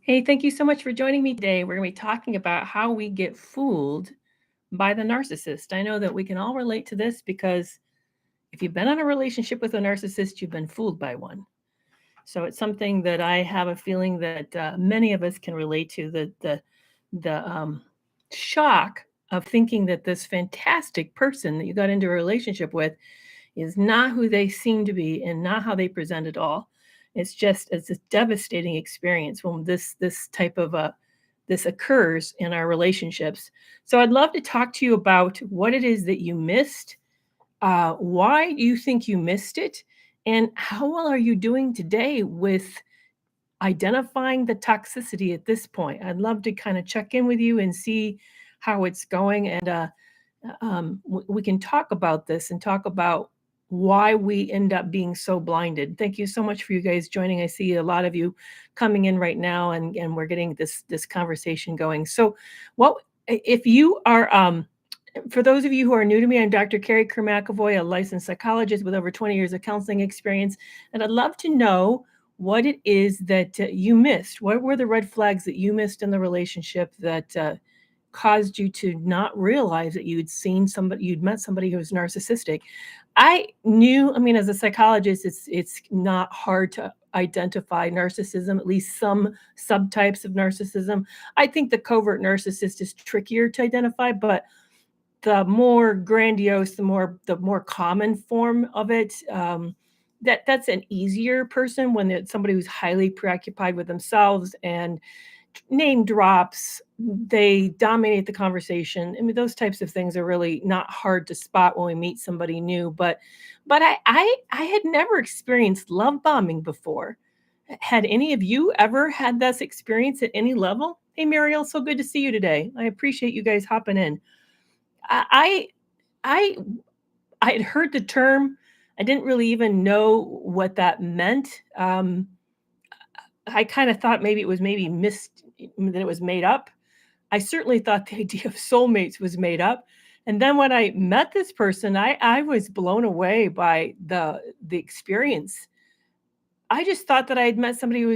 Hey, thank you so much for joining me today. We're going to be talking about how we get fooled by the narcissist. I know that we can all relate to this because if you've been in a relationship with a narcissist, you've been fooled by one. So it's something that I have a feeling that many of us can relate to. The shock of thinking that this fantastic person that you got into a relationship with is not who they seem to be and not how they present at all. It's a devastating experience when this type of this occurs in our relationships. So I'd love to talk to you about what it is that you missed, why do you think you missed it, and how well are you doing today with identifying the toxicity at this point? I'd love to kind of check in with you and see how it's going, and we can talk about this and talk about why we end up being so blinded. Thank you so much for you guys joining. I see a lot of you coming in right now, and we're getting this conversation going. So, what if you are for those of you who are new to me, I'm Dr. Kerry Kerr McAvoy, a licensed psychologist with over 20 years of counseling experience, and I'd love to know what it is that you missed. What were the red flags that you missed in the relationship that caused you to not realize that you'd met somebody who was narcissistic? I mean, as a psychologist, it's not hard to identify narcissism, at least some subtypes of narcissism. I think the covert narcissist is trickier to identify, but the more grandiose, the more common form of it, that's an easier person when it's somebody who's highly preoccupied with themselves and name drops, they dominate the conversation. I mean, those types of things are really not hard to spot when we meet somebody new. But I had never experienced love bombing before. Had any of you ever had this experience at any level? Hey, Mariel, so good to see you today. I appreciate you guys hopping in. I I I had heard the term. I didn't really even know what that meant. I kind of thought maybe it was maybe missed that it was made up. I certainly thought the idea of soulmates was made up. And then when I met this person, I was blown away by the experience. I just thought that I had met somebody who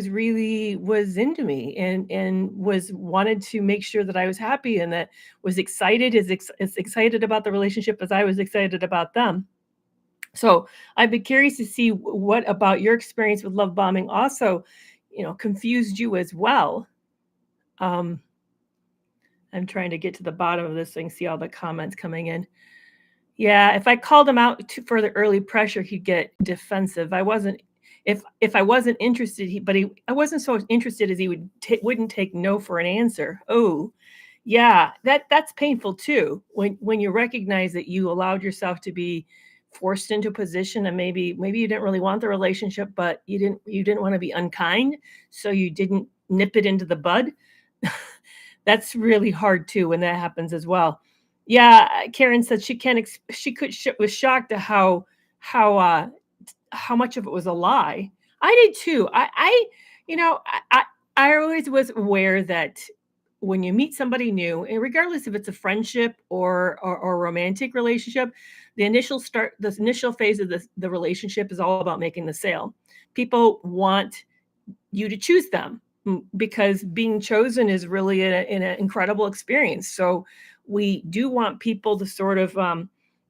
was into me and was wanted to make sure that I was happy and that was excited as excited about the relationship as I was excited about them. So I'd be curious to see what about your experience with love bombing also, confused you as well. Um, I'm trying to get to the bottom of this thing, see all the comments coming in. Yeah, if I called him out for the early pressure, he'd get defensive. I wasn't if I wasn't interested, I wasn't so interested as he wouldn't take no for an answer. Oh, yeah, that's painful too. When you recognize that you allowed yourself to be forced into a position and maybe you didn't really want the relationship, but you didn't want to be unkind, so you didn't nip it into the bud. That's really hard too when that happens as well. Yeah, Karen said she can't. She was shocked at how how much of it was a lie. I did too. You know, I always was aware that when you meet somebody new, and regardless if it's a friendship or a romantic relationship, the initial phase of the relationship is all about making the sale. People want you to choose them because being chosen is really an incredible experience. So we do want people to sort of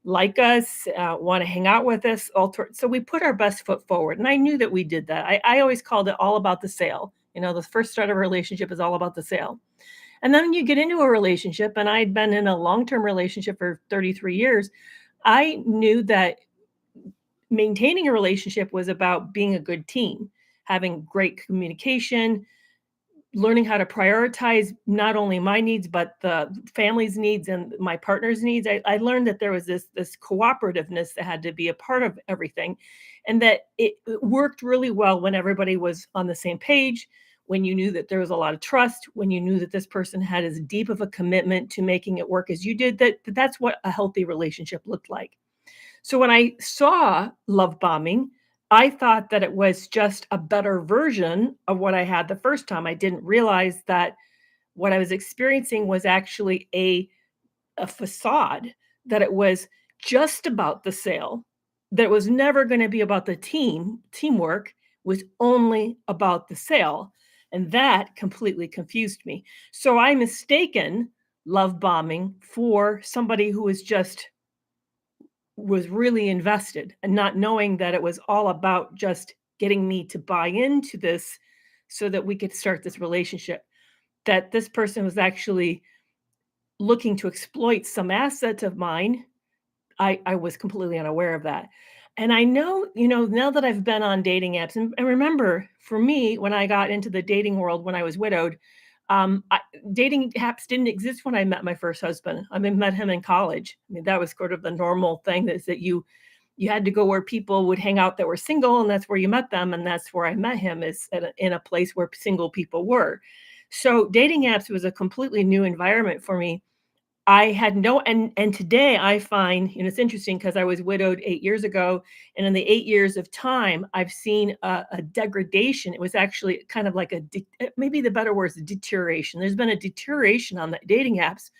like us, want to hang out with us. So we put our best foot forward. And I knew that we did that. I always called it all about the sale. The first start of a relationship is all about the sale. And then when you get into a relationship, and I'd been in a long-term relationship for 33 years, I knew that maintaining a relationship was about being a good team, having great communication, learning how to prioritize not only my needs but the family's needs and my partner's needs. I learned that there was this cooperativeness that had to be a part of everything, and that it worked really well when everybody was on the same page, when you knew that there was a lot of trust, when you knew that this person had as deep of a commitment to making it work as you did. That's what a healthy relationship looked like. So when I saw love bombing, I thought that it was just a better version of what I had the first time. I didn't realize that what I was experiencing was actually a facade, that it was just about the sale, that it was never going to be about the teamwork, was only about the sale. And that completely confused me. So I mistaken love bombing for somebody who was really invested, and not knowing that it was all about just getting me to buy into this so that we could start this relationship. That this person was actually looking to exploit some asset of mine. I was completely unaware of that. And I know, now that I've been on dating apps, and remember, for me, when I got into the dating world when I was widowed, I, dating apps didn't exist when I met my first husband. I mean, met him in college. I mean, that was sort of the normal thing, is that you had to go where people would hang out that were single, and that's where you met them, and that's where I met him, is in a place where single people were. So dating apps was a completely new environment for me. I had no, and today I find, it's interesting because I was widowed 8 years ago, and in the 8 years of time, I've seen a degradation. It was actually kind of like maybe the better word is deterioration. There's been a deterioration on the dating apps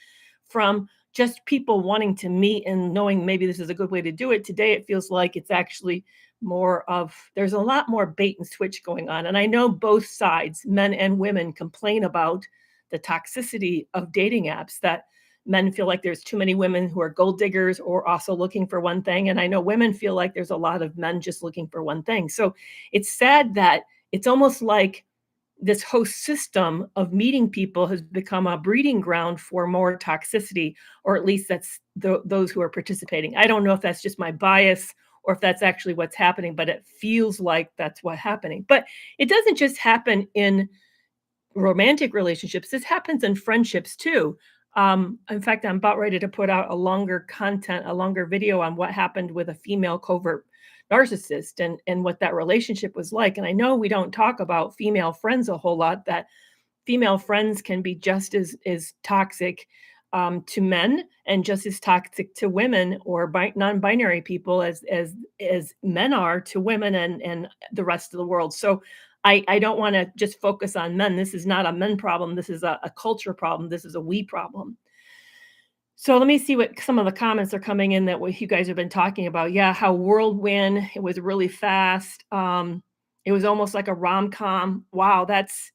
from just people wanting to meet and knowing maybe this is a good way to do it. Today, it feels like it's actually there's a lot more bait and switch going on. And I know both sides, men and women, complain about the toxicity of dating apps, that men feel like there's too many women who are gold diggers or also looking for one thing. And I know women feel like there's a lot of men just looking for one thing. So it's sad that it's almost like this host system of meeting people has become a breeding ground for more toxicity, or at least that's those who are participating. I don't know if that's just my bias or if that's actually what's happening, but it feels like that's what's happening. But it doesn't just happen in romantic relationships. This happens in friendships too. In fact, I'm about ready to put out a longer video on what happened with a female covert narcissist, and what that relationship was like. And I know we don't talk about female friends a whole lot, that female friends can be just as toxic to men, and just as toxic to women or non-binary people as men are to women and the rest of the world. So I don't want to just focus on men. This is not a men problem. This is a culture problem. This is a we problem. So let me see what some of the comments are coming in, that what you guys have been talking about. Yeah, how whirlwind, it was really fast. It was almost like a rom-com. Wow, that's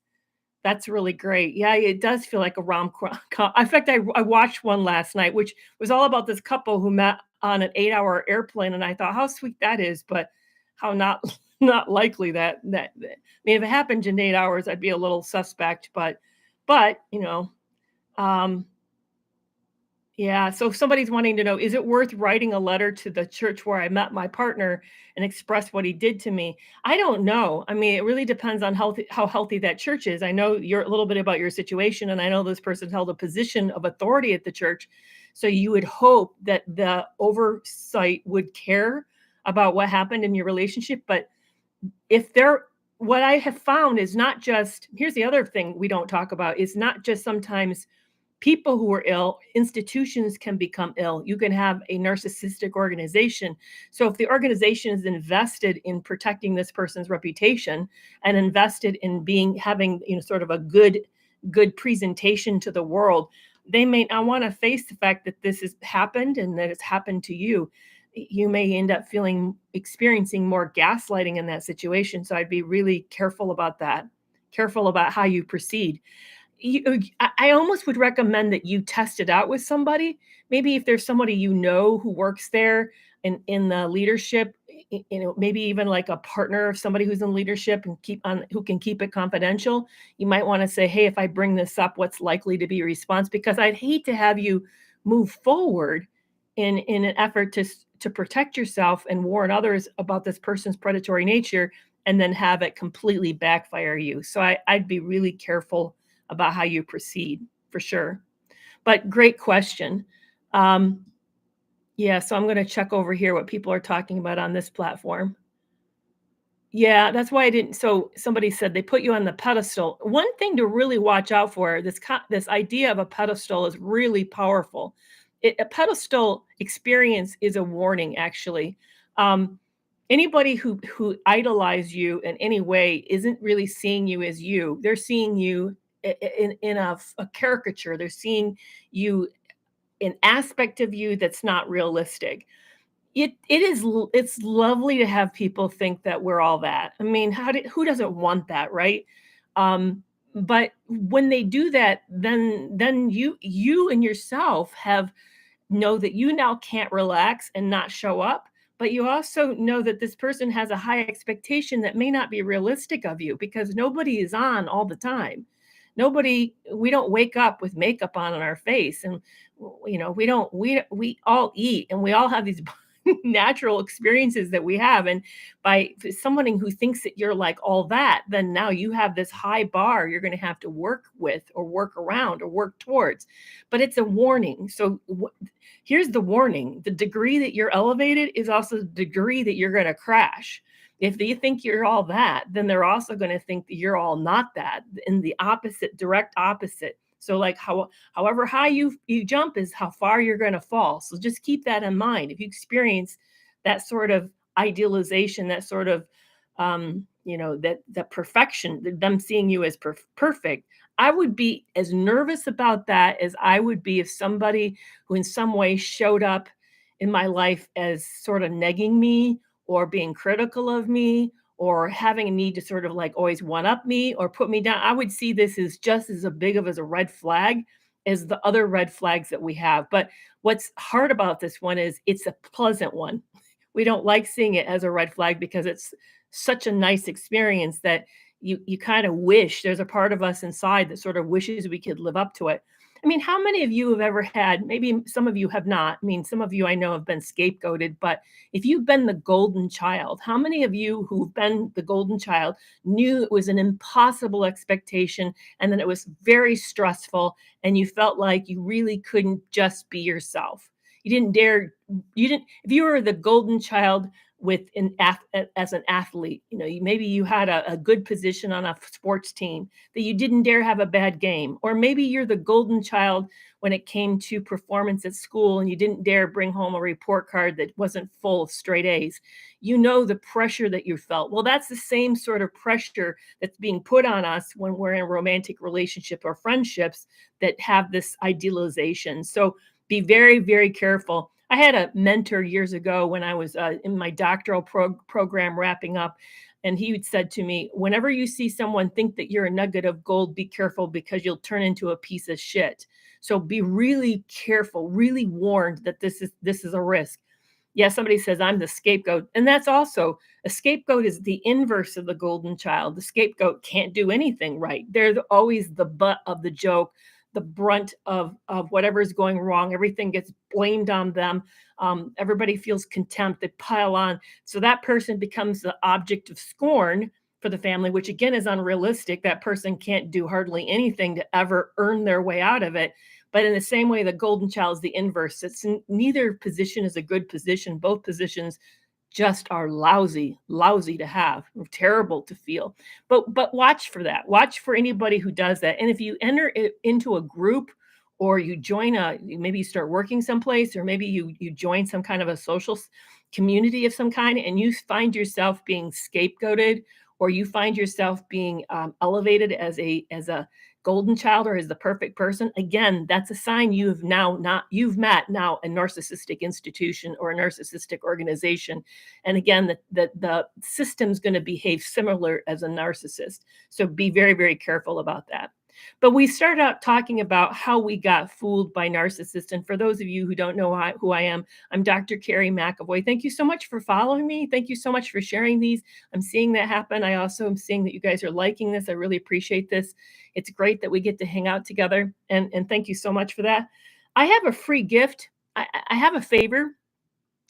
really great. Yeah, it does feel like a rom-com. In fact, I watched one last night, which was all about this couple who met on an 8-hour airplane, and I thought how sweet that is, but how not not likely I mean, if it happened in 8 hours, I'd be a little suspect, but um, yeah. So if somebody's wanting to know, is it worth writing a letter to the church where I met my partner and express what he did to me? I don't know. I mean, it really depends on how healthy that church is. I know you're a little bit about your situation, and I know this person held a position of authority at the church. So you would hope that the oversight would care about what happened in your relationship. But if they're what I have found is not just, here's the other thing we don't talk about, is not just sometimes people who are ill, institutions can become ill. You can have a narcissistic organization. So if the organization is invested in protecting this person's reputation and invested in having, sort of a good presentation to the world, they may not want to face the fact that this has happened and that it's happened to you. You may end up experiencing more gaslighting in that situation. So I'd be really careful about that, careful about how you proceed. I almost would recommend that you test it out with somebody. Maybe if there's somebody who works there in the leadership, maybe even like a partner of somebody who's in leadership and who can keep it confidential. You might want to say, hey, if I bring this up, what's likely to be a response? Because I'd hate to have you move forward in an effort to protect yourself and warn others about this person's predatory nature, and then have it completely backfire you. So I'd be really careful about how you proceed, for sure. But great question. Yeah, so I'm going to check over here what people are talking about on this platform. Yeah, that's why I didn't. So somebody said they put you on the pedestal. One thing to really watch out for, this idea of a pedestal is really powerful. A pedestal experience is a warning, actually. Anybody who idolize you in any way isn't really seeing you as you. They're seeing you in a caricature. They're seeing you an aspect of you that's not realistic. It's lovely to have people think that we're all that. I mean, who doesn't want that, right? But when they do that, then you and yourself have know that you now can't relax and not show up, but you also know that this person has a high expectation that may not be realistic of you because nobody is on all the time. We don't wake up with makeup on our face, and we don't we all eat, and we all have these natural experiences that we have. And by someone who thinks that you're like all that, then now you have this high bar you're going to have to work with or work around or work towards. But it's a warning. So here's the warning: the degree that you're elevated is also the degree that you're going to crash. If they think you're all that, then they're also going to think that you're all not that, in the opposite, direct opposite. So like however high you jump is how far you're going to fall. So just keep that in mind. If you experience that sort of idealization, that sort of that perfection, them seeing you as perfect, I would be as nervous about that as I would be if somebody who in some way showed up in my life as sort of negging me or being critical of me or having a need to sort of like always one up me or put me down. I would see this as just as a big of as a red flag as the other red flags that we have. But what's hard about this one is it's a pleasant one. We don't like seeing it as a red flag because it's such a nice experience that you kind of wish there's a part of us inside that sort of wishes we could live up to it. I mean, how many of you have ever had, maybe some of you have not. I mean, some of you I know have been scapegoated, but if you've been the golden child, how many of you who've been the golden child knew it was an impossible expectation and then it was very stressful and you felt like you really couldn't just be yourself? You didn't dare, you didn't, if you were the golden child with as an athlete, maybe you had a good position on a sports team that you didn't dare have a bad game, or maybe you're the golden child when it came to performance at school and you didn't dare bring home a report card that wasn't full of straight A's. The pressure that you felt. Well, that's the same sort of pressure that's being put on us when we're in a romantic relationship or friendships that have this idealization. So be very, very careful. I had a mentor years ago when I was in my doctoral program wrapping up, and he said to me, whenever you see someone think that you're a nugget of gold, be careful because you'll turn into a piece of shit. So be really careful, really warned that this is a risk. Yeah, somebody says I'm the scapegoat, and that's also a scapegoat is the inverse of the golden child. The scapegoat can't do anything right. They're always the butt of the joke, the brunt of whatever is going wrong. Everything gets blamed on them. Everybody feels contempt. They pile on. So that person becomes the object of scorn for the family, which again is unrealistic. That person can't do hardly anything to ever earn their way out of it. But in the same way, the golden child is the inverse. It's neither position is a good position. Both positions just are lousy to have, terrible to feel. But watch for that. Watch for anybody who does that. And if you enter it into a group or you join maybe you start working someplace, or maybe you join some kind of a social community of some kind, and you find yourself being scapegoated, or you find yourself being elevated as a golden child or as the perfect person, again, that's a sign you've met now a narcissistic institution or a narcissistic organization. And again, the system's going to behave similar as a narcissist. So be very, very careful about that. But we started out talking about how we got fooled by narcissists. And for those of you who don't know who I am, I'm Dr. Kerry McAvoy. Thank you so much for following me. Thank you so much for sharing these. I'm seeing that happen. I also am seeing that you guys are liking this. I really appreciate this. It's great that we get to hang out together. And thank you so much for that. I have a free gift. I have a favor.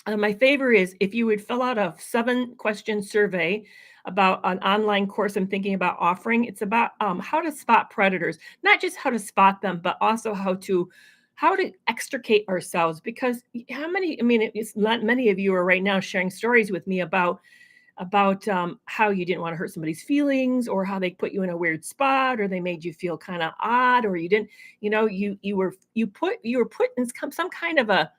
My favor is if you would fill out a 7-question survey about an online course I'm thinking about offering. It's about how to spot predators, not just how to spot them, but also how to extricate ourselves. Because it's not many of you are right now sharing stories with me about how you didn't want to hurt somebody's feelings, or how they put you in a weird spot, or they made you feel kind of odd, or you didn't, you were put in some kind of a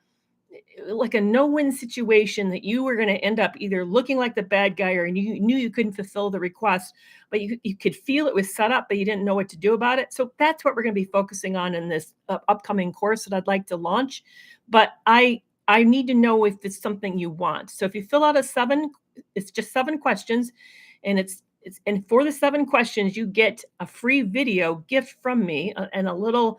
like a no-win situation that you were going to end up either looking like the bad guy, or you knew you couldn't fulfill the request, but you could feel it was set up, but you didn't know what to do about it. So that's what we're going to be focusing on in this upcoming course that I'd like to launch. But I need to know if it's something you want. So if you fill out it's just 7 questions, and it's And for the 7 questions, you get a free video gift from me, and a little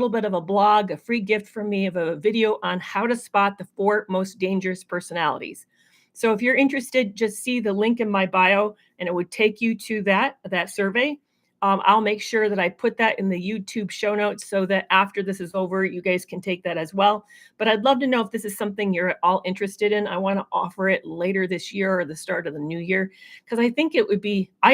bit of a blog, a free gift from me of a video on how to spot the 4 most dangerous personalities. So if you're interested, just see the link in my bio, and it would take you to that survey. I'll make sure that I put that in the YouTube show notes so that after this is over, you guys can take that as well. But I'd love to know if this is something you're all interested in. I want to offer it later this year or the start of the new year, because I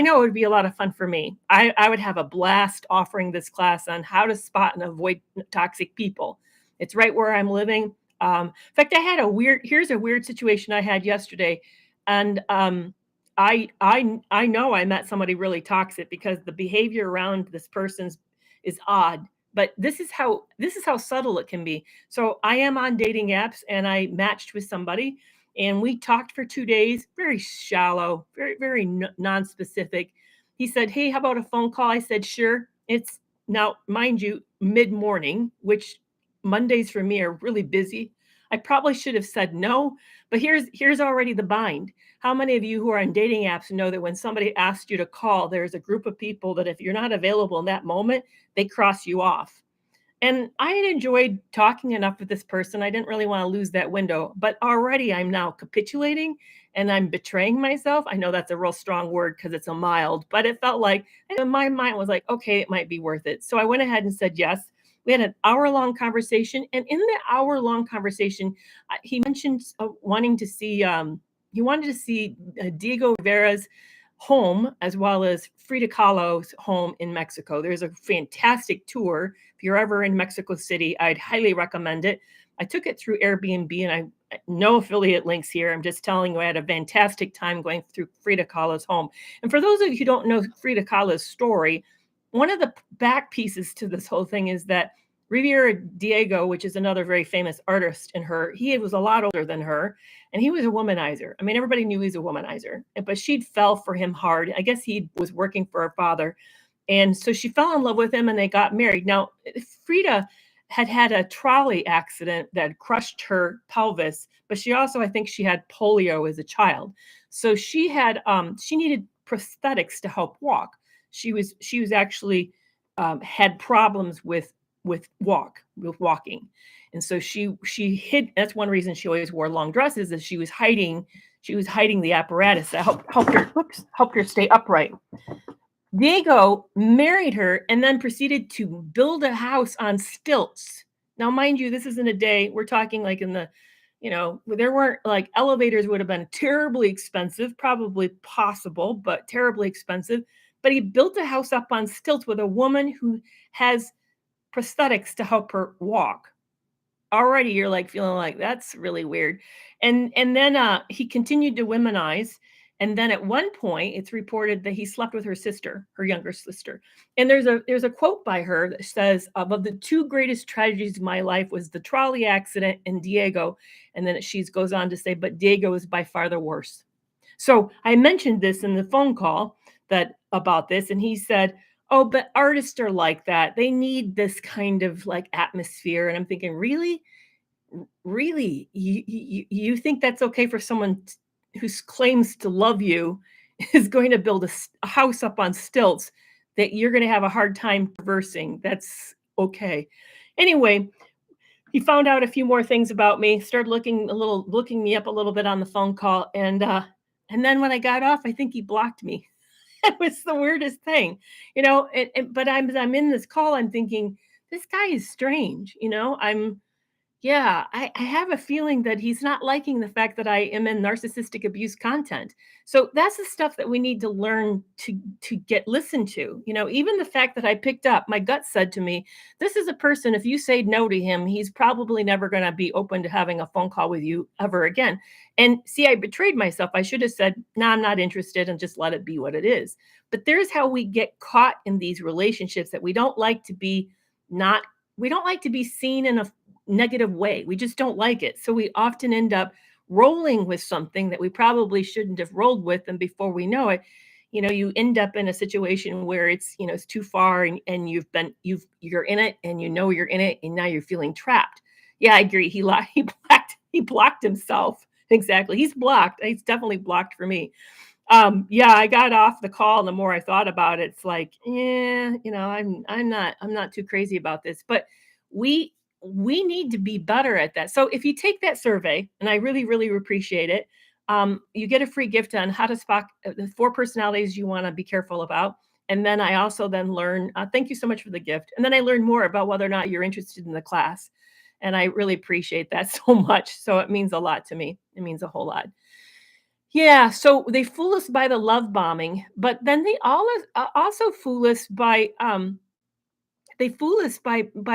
know it would be a lot of fun for me. I would have a blast offering this class on how to spot and avoid toxic people. It's right where I'm living. In fact, here's a weird situation I had yesterday. And I know I met somebody really toxic because the behavior around this person's is odd. But this is how subtle it can be. So I am on dating apps, and I matched with somebody, and we talked for 2 days, very shallow, very non-specific. He said, "Hey, how about a phone call?" I said, "Sure." It's now, mind you, mid-morning, which Mondays for me are really busy. I probably should have said no, but here's already the bind. How many of you who are on dating apps know that when somebody asks you to call, there's a group of people that if you're not available in that moment, they cross you off? And I had enjoyed talking enough with this person. I didn't really want to lose that window, but already I'm now capitulating and I'm betraying myself. I know that's a real strong word because it's a mild, but it felt like, and my mind was like, okay, it might be worth it. So I went ahead and said yes. We had an hour-long conversation, and in the hour-long conversation, he mentioned wanting to see. He wanted to see Diego Rivera's home as well as Frida Kahlo's home in Mexico. There's a fantastic tour. If you're ever in Mexico City, I'd highly recommend it. I took it through Airbnb, and no affiliate links here. I'm just telling you, I had a fantastic time going through Frida Kahlo's home. And for those of you who don't know Frida Kahlo's story, one of the back pieces to this whole thing is that Riviera Diego, which is another very famous artist he was a lot older than her, and he was a womanizer. I mean, everybody knew he was a womanizer, but she fell for him hard. I guess he was working for her father. And so she fell in love with him, and they got married. Now, Frida had a trolley accident that crushed her pelvis, but she also, I think she had polio as a child. So she needed prosthetics to help walk. She was actually had problems with walking. And so she hid. That's one reason she always wore long dresses, is she was hiding the apparatus that helped her stay upright. Diego married her and then proceeded to build a house on stilts. Now, mind you, this isn't a day. We're talking like there weren't, like, elevators would have been terribly expensive, probably possible, but terribly expensive. But he built a house up on stilts with a woman who has prosthetics to help her walk. Already you're like feeling like that's really weird. And then he continued to womanize. And then at one point it's reported that he slept with her sister, her younger sister. And there's a quote by her that says, of the 2 greatest tragedies of my life was the trolley accident and Diego. And then she goes on to say, but Diego is by far the worst. So I mentioned this in the phone call about this, and he said, "Oh, but artists are like that. They need this kind of like atmosphere." And I'm thinking, really? Really? You think that's okay for someone who claims to love you is going to build a house up on stilts that you're going to have a hard time traversing? That's okay. Anyway, he found out a few more things about me, started looking me up a little bit on the phone call, and then when I got off, I think he blocked me. It was the weirdest thing, but I'm in this call, I'm thinking, this guy is strange, yeah, I have a feeling that he's not liking the fact that I am in narcissistic abuse content. So that's the stuff that we need to learn to get listened to. Even the fact that I picked up, my gut said to me, this is a person, if you say no to him, he's probably never going to be open to having a phone call with you ever again. And see, I betrayed myself. I should have said, no, I'm not interested, and just let it be what it is. But there's how we get caught in these relationships that we don't like to be seen in a negative way. We just don't like it. So we often end up rolling with something that we probably shouldn't have rolled with. And before we know it, you end up in a situation where it's too far, and you're in it, and you're in it, and now you're feeling trapped. Yeah, I agree. He blocked himself. Exactly. He's blocked. He's definitely blocked for me. Yeah, I got off the call, and the more I thought about it, it's like, yeah, I'm not too crazy about this. But we we need to be better at that. So if you take that survey, and I really, really appreciate it, you get a free gift on how to spot the 4 personalities you want to be careful about. And then I also then learn, thank you so much for the gift. And then I learn more about whether or not you're interested in the class. And I really appreciate that so much. So it means a lot to me. It means a whole lot. Yeah, so they fool us by the love bombing, but then also fool us by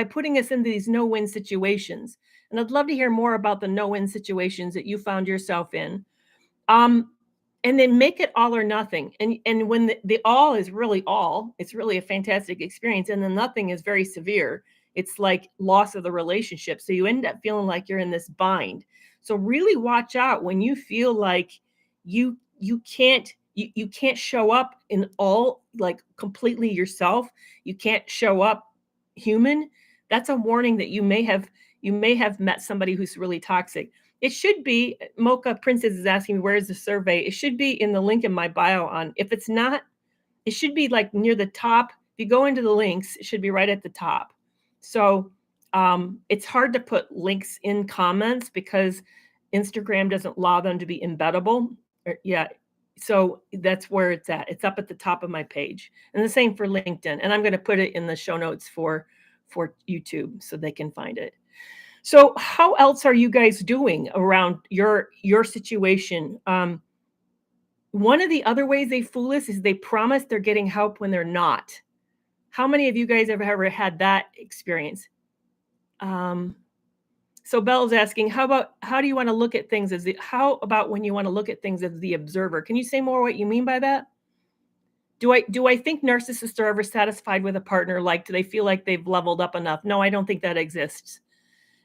putting us into these no-win situations. And I'd love to hear more about the no-win situations that you found yourself in. Um, and then make it all or nothing. And when the all is really all, it's really a fantastic experience. And the nothing is very severe. It's like loss of the relationship. So you end up feeling like you're in this bind. So really watch out when you feel like you can't show up in all like completely yourself. You can't show up human. That's a warning that you may have met somebody who's really toxic. It should be Mocha Princess is asking me where's the survey. It should be in the link in my bio on. If it's not, it should be like near the top. If you go into the links, it should be right at the top. So it's hard to put links in comments because Instagram doesn't allow them to be embeddable. Yeah. So that's where it's at. It's up at the top of my page. And the same for LinkedIn. And I'm going to put it in the show notes for YouTube so they can find it. So how else are you guys doing around your situation? One of the other ways they fool us is they promise they're getting help when they're not. How many of you guys ever had that experience? Um, so Belle's asking, how do you want to look at things how about when you want to look at things as the observer? Can you say more what you mean by that? Do I think narcissists are ever satisfied with a partner? Like, do they feel like they've leveled up enough? No, I don't think that exists.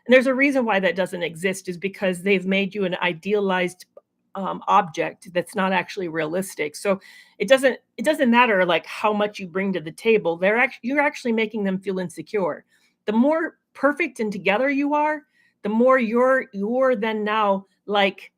And there's a reason why that doesn't exist is because they've made you an idealized object that's not actually realistic. So it doesn't matter like how much you bring to the table. You're actually making them feel insecure. The more perfect and together you are, the more you're then now like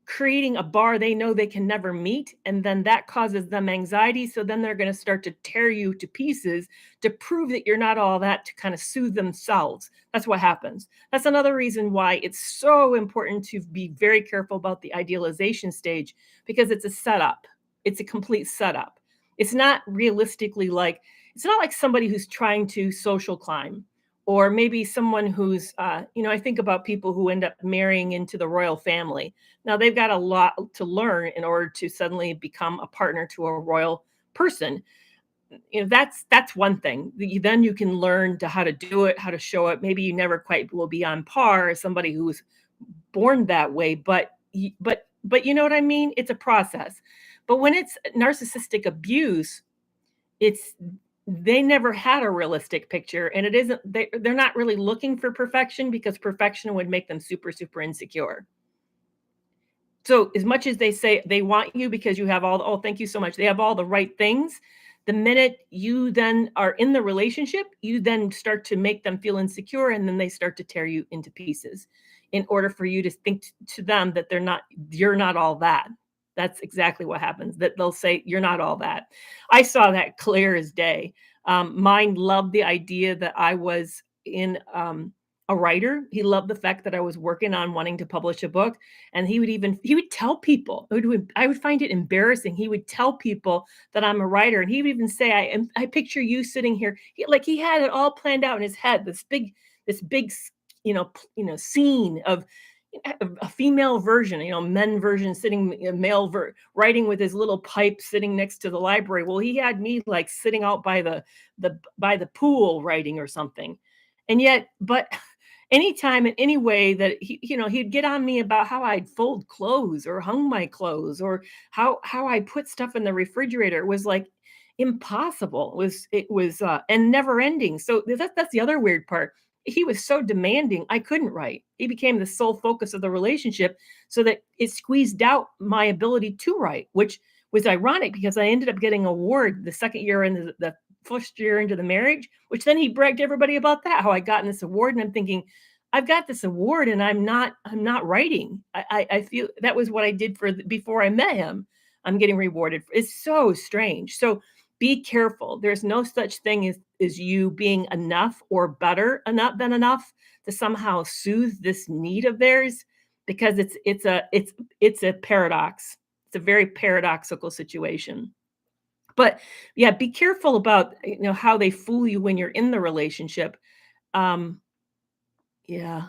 creating a bar they know they can never meet, and then that causes them anxiety, so then they're going to start to tear you to pieces to prove that you're not all that, to kind of soothe themselves. That's what happens. That's another reason why it's so important to be very careful about the idealization stage, because it's a setup. It's a complete setup. It's not realistically like, it's not like somebody who's trying to social climb, or maybe someone who's I think about people who end up marrying into the royal family. Now they've got a lot to learn in order to suddenly become a partner to a royal person. That's one thing. Then you can learn to how to do it, how to show it. Maybe you never quite will be on par as somebody who's born that way, but you know what I mean? It's a process. But when it's narcissistic abuse, it's they never had a realistic picture, and it isn't they're not really looking for perfection, because perfection would make them super, super insecure. So as much as they say they want you because you have all, oh, thank you so much, they have all the right things, the minute you then are in the relationship, you then start to make them feel insecure, and then they start to tear you into pieces in order for you to think to them that you're not all that. That's exactly what happens, that they'll say you're not all that. I saw that clear as day. Mine loved the idea that I was in a writer. He loved the fact that I was working on wanting to publish a book. And he would tell people, I would find it embarrassing. He would tell people that I'm a writer. And he would even say, I picture you sitting here. He had it all planned out in his head, this big, scene of a female version, men version sitting, writing with his little pipe sitting next to the library. Well, he had me like sitting out by the pool writing or something. And yet, but anytime in any way that he'd get on me about how I'd fold clothes or hung my clothes, or how I put stuff in the refrigerator, it was like impossible. It was and never ending. So that's the other weird part. He was so demanding, I couldn't write. He became the sole focus of the relationship, so that it squeezed out my ability to write, which was ironic because I ended up getting an award the second year into the first year into the marriage, which then he bragged to everybody about that, how I gotten this award. And I'm thinking, I've got this award and I'm not writing. I feel that was what I did before I met him. I'm getting rewarded. It's so strange. So be careful. There's no such thing as you being enough or better enough than enough to somehow soothe this need of theirs, because it's a paradox. It's a very paradoxical situation. But yeah, be careful about, how they fool you when you're in the relationship. Um, yeah.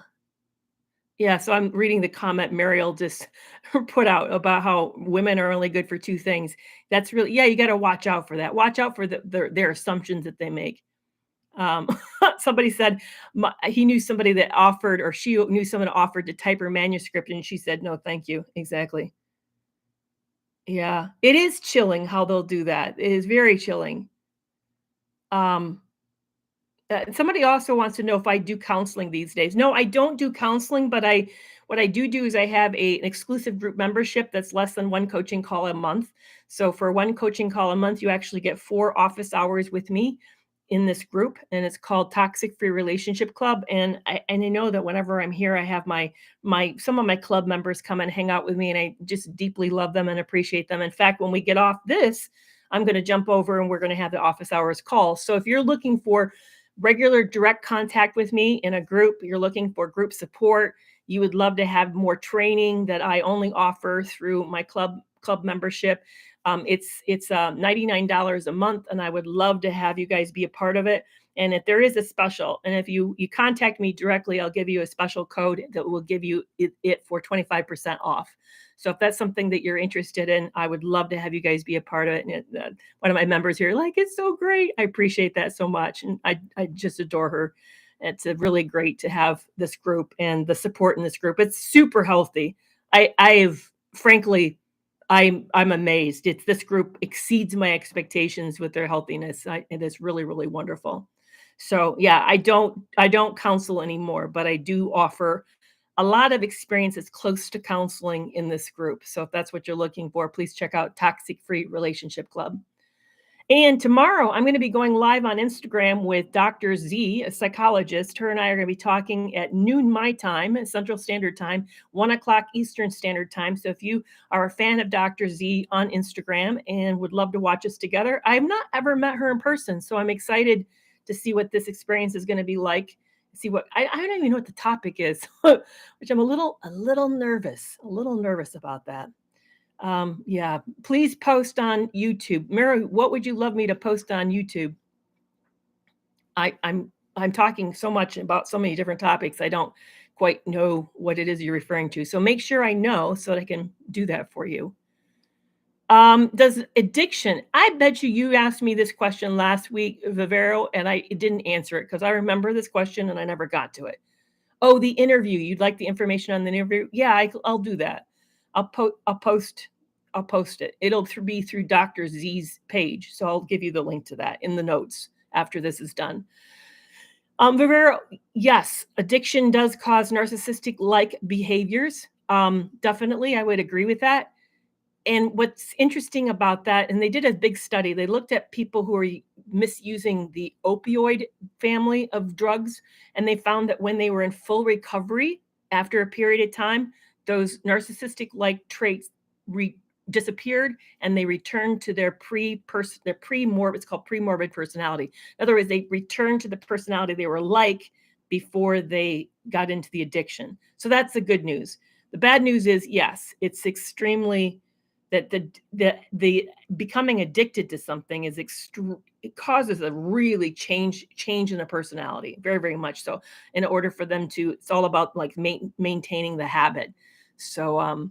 Yeah, so I'm reading the comment Mariel just put out about how women are only good for 2 things. That's really, yeah, you gotta watch out for that. Watch out for their assumptions that they make. Um, somebody said he knew somebody that offered, or she knew someone offered to type her manuscript, and she said, "No, thank you." Exactly. Yeah, it is chilling how they'll do that. It is very chilling. Um, Somebody also wants to know if I do counseling these days. No, I don't do counseling, but I what I do is I have an exclusive group membership that's less than one coaching call a month. So for one coaching call a month, you actually get 4 office hours with me in this group, and it's called Toxic Free Relationship Club. And I know that whenever I'm here, I have my some of my club members come and hang out with me, and I just deeply love them and appreciate them. In fact, when we get off this, I'm going to jump over and we're going to have the office hours call. So if you're looking for regular direct contact with me in a group, you're looking for group support, you would love to have more training that I only offer through my club membership. It's $99 a month, and I would love to have you guys be a part of it. And if there is a special, and if you contact me directly, I'll give you a special code that will give you it for 25% off. So if that's something that you're interested in, I would love to have you guys be a part of it. And one of my members here, like, it's so great. I appreciate that so much, and I just adore her. It's really great to have this group and the support in this group. It's super healthy. I've frankly, I'm amazed. It's This group exceeds my expectations with their healthiness. It is really, really wonderful. So yeah, I don't counsel anymore, but I do offer a lot of experience that's close to counseling in this group. So if that's what you're looking for, please check out Toxic Free Relationship Club. And tomorrow, I'm going to be going live on Instagram with Dr. Z, a psychologist. Her and I are going to be talking at noon my time, Central Standard Time, 1 o'clock Eastern Standard Time. So if you are a fan of Dr. Z on Instagram and would love to watch us together, I've not ever met her in person. So I'm excited to see what this experience is going to be like. See what I don't even know what the topic is, which I'm a little nervous about that. Yeah, please post on YouTube. Mary, what would you love me to post on YouTube? I'm talking so much about so many different topics. I don't quite know what it is you're referring to. So make sure I know so that I can do that for you. Does addiction, I bet you asked me this question last week, Vivero, and I didn't answer it because I remember this question and I never got to it. Oh, the interview. You'd like the information on the interview? Yeah, I'll do that. I'll post it. It'll be through Dr. Z's page, so I'll give you the link to that in the notes after this is done. Vivero, yes, addiction does cause narcissistic like behaviors. Definitely, I would agree with that. And what's interesting about that, and they did a big study, they looked at people who are misusing the opioid family of drugs, and they found that when they were in full recovery after a period of time, those narcissistic like traits disappeared, and they returned to their pre-morbid, it's called pre-morbid personality. In other words, they returned to the personality they were like before they got into the addiction. So that's the good news. The bad news is, yes, it's extremely that the becoming addicted to something is it causes a really change in a personality, very, very much so. In order for them to, it's all about like maintaining the habit. So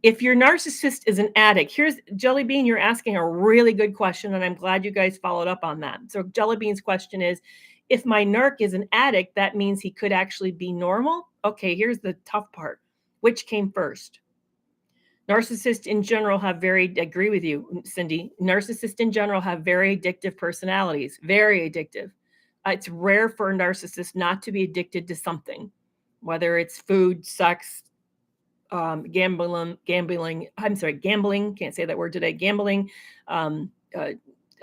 if your narcissist is an addict, here's Jelly Bean, you're asking a really good question, and I'm glad you guys followed up on that. So Jelly Bean's question is, if my narc is an addict, that means he could actually be normal. Okay, here's the tough part. Which came first? Narcissists in general have agree with you, Cindy. Narcissists in general have very addictive personalities, very addictive. It's rare for a narcissist not to be addicted to something, whether it's food, sex, gambling. I'm sorry, gambling. Can't say that word today. Gambling, um, uh,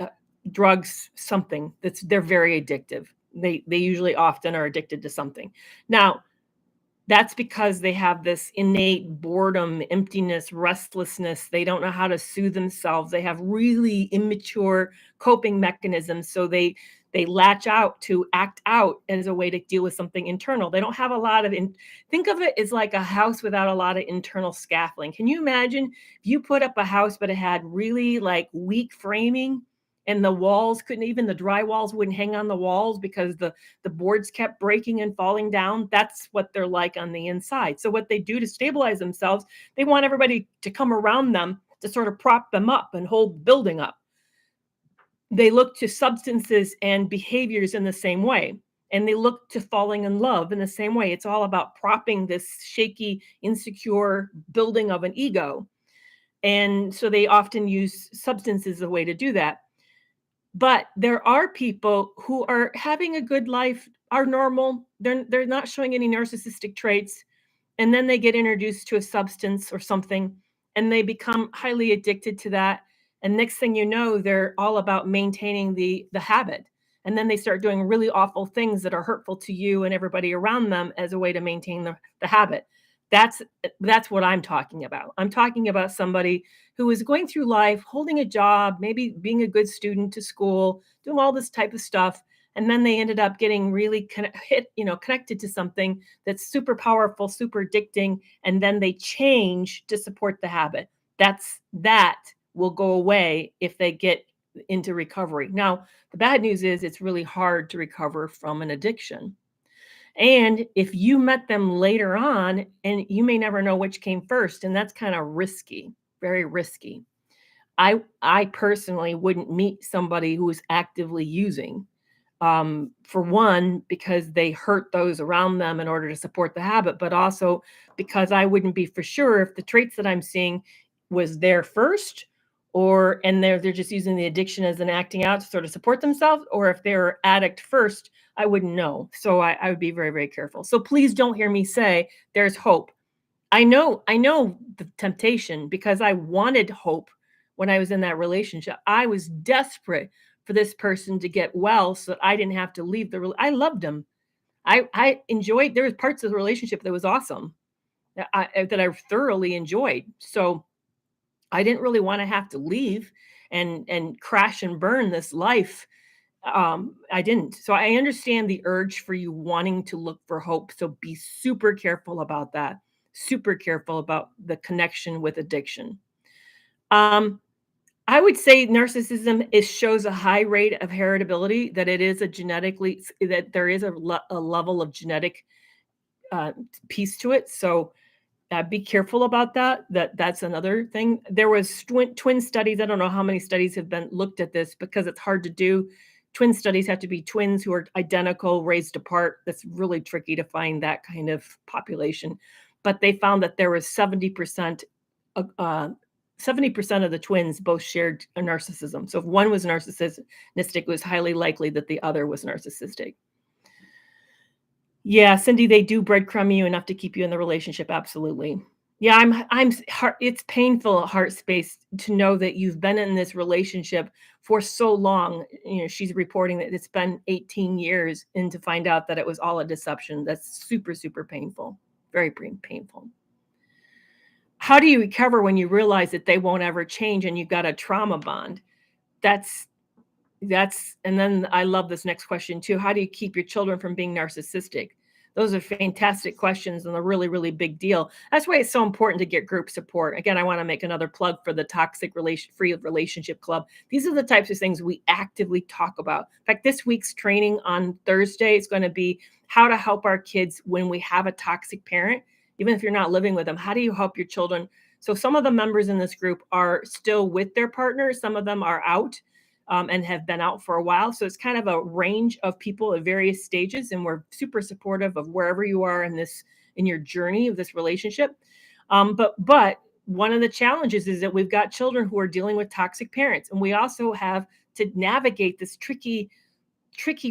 uh, drugs, something they're very addictive. They usually often are addicted to something. Now, That's because they have this innate boredom, emptiness, restlessness. They don't know how to soothe themselves. They have really immature coping mechanisms. So they latch out to act out as a way to deal with something internal. They don't have a lot of think of it as like a house without a lot of internal scaffolding. Can you imagine if you put up a house but it had really like weak framing and the walls couldn't, even the dry walls wouldn't hang on the walls because the boards kept breaking and falling down? That's what they're like on the inside. So what they do to stabilize themselves, they want everybody to come around them to sort of prop them up and hold the building up. They look to substances and behaviors in the same way. And they look to falling in love in the same way. It's all about propping this shaky, insecure building of an ego. And so they often use substances as a way to do that. But there are people who are having a good life, are normal. They're not showing any narcissistic traits, and then they get introduced to a substance or something, and they become highly addicted to that. And next thing you know, they're all about maintaining the habit. And then they start doing really awful things that are hurtful to you and everybody around them as a way to maintain the habit. That's that's what I'm talking about. I'm talking about somebody who is going through life, holding a job, maybe being a good student to school, doing all this type of stuff, and then they ended up getting really connected to something that's super powerful, super addicting, and then they change to support the habit. That will go away if they get into recovery. Now, the bad news is it's really hard to recover from an addiction. And if you met them later on, and you may never know which came first, and that's kind of risky, very risky. I personally wouldn't meet somebody who is actively using. For one, because they hurt those around them in order to support the habit, but also because I wouldn't be for sure if the traits that I'm seeing was there first, or and they're just using the addiction as an acting out to sort of support themselves, or if they're addict first, I wouldn't know. So I would be very, very careful. So please don't hear me say there's hope. I know the temptation because I wanted hope when I was in that relationship. I was desperate for this person to get well so that I didn't have to leave I loved him. I enjoyed, there was parts of the relationship that was awesome, that I thoroughly enjoyed. So I didn't really want to have to leave and crash and burn this life. I didn't. So I understand the urge for you wanting to look for hope. So be super careful about that. Super careful about the connection with addiction. Um, I would say narcissism shows a high rate of heritability, that it is a genetically, that there is a level of genetic uh, piece to it. So be careful about that. That's another thing. There was twin studies. I don't know how many studies have been looked at this because it's hard to do. Twin studies have to be twins who are identical, raised apart. That's really tricky to find that kind of population. But they found that there was 70%, uh, 70% of the twins both shared a narcissism. So if one was narcissistic, it was highly likely that the other was narcissistic. Yeah, Cindy, they do breadcrumb you enough to keep you in the relationship, absolutely. Yeah, I'm heart it's painful heart space to know that you've been in this relationship for so long. You know, she's reporting that it's been 18 years, and to find out that it was all a deception. That's super, super painful. Very painful. How do you recover when you realize that they won't ever change and you've got a trauma bond? That's and then I love this next question too. How do you keep your children from being narcissistic? Those are fantastic questions and a really, really big deal. That's why it's so important to get group support. Again, I want to make another plug for the Free Relationship Club. These are the types of things we actively talk about. In fact, this week's training on Thursday is going to be how to help our kids when we have a toxic parent, even if you're not living with them. How do you help your children? So some of the members in this group are still with their partners. Some of them are out and have been out for a while. So it's kind of a range of people at various stages, and we're super supportive of wherever you are in your journey of this relationship. But one of the challenges is that we've got children who are dealing with toxic parents, and we also have to navigate this tricky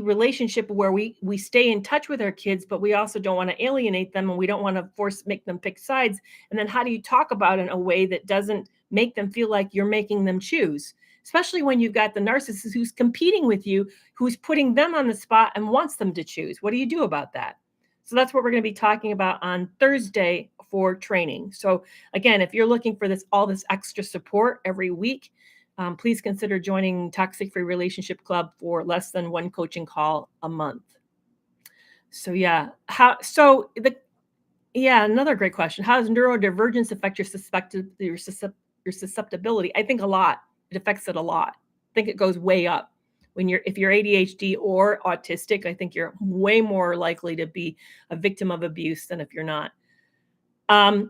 relationship where we stay in touch with our kids, but we also don't want to alienate them, and we don't want to make them pick sides. And then how do you talk about it in a way that doesn't make them feel like you're making them choose, especially when you've got the narcissist who's competing with you, who's putting them on the spot and wants them to choose? What do you do about that? So that's what we're going to be talking about on Thursday for training. So again, if you're looking for all this extra support every week, please consider joining Toxic Free Relationship Club for less than one coaching call a month. So yeah, another great question. How does neurodivergence affect your susceptibility? I think a lot. It affects it a lot. I think it goes way up. If you're ADHD or autistic, I think you're way more likely to be a victim of abuse than if you're not. I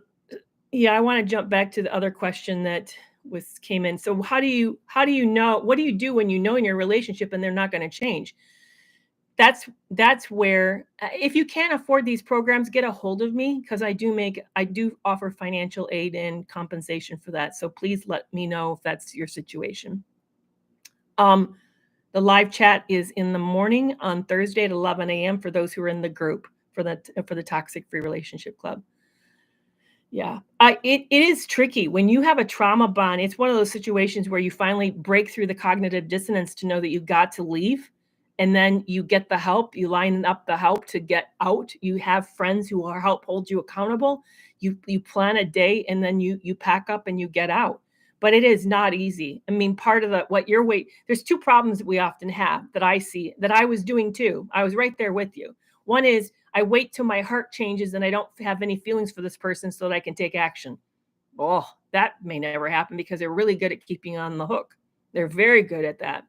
want to jump back to the other question that came in. So how do you know, what do you do when you know in your relationship and they're not going to change? That's where, if you can't afford these programs, get a hold of me, because I do offer financial aid and compensation for that. So please let me know if that's your situation. The live chat is in the morning on Thursday at 11 a.m. for those who are in the group for the Toxic Free Relationship Club. Yeah, it is tricky when you have a trauma bond. It's one of those situations where you finally break through the cognitive dissonance to know that you got to leave, and then you get the help. You line up the help to get out. You have friends who will help hold you accountable. You plan a day, and then you pack up and you get out. But it is not easy. I mean, part of there's two problems that we often have that I see, that I was doing too. I was right there with you. One is I wait till my heart changes and I don't have any feelings for this person so that I can take action. Oh, that may never happen, because they're really good at keeping on the hook. They're very good at that.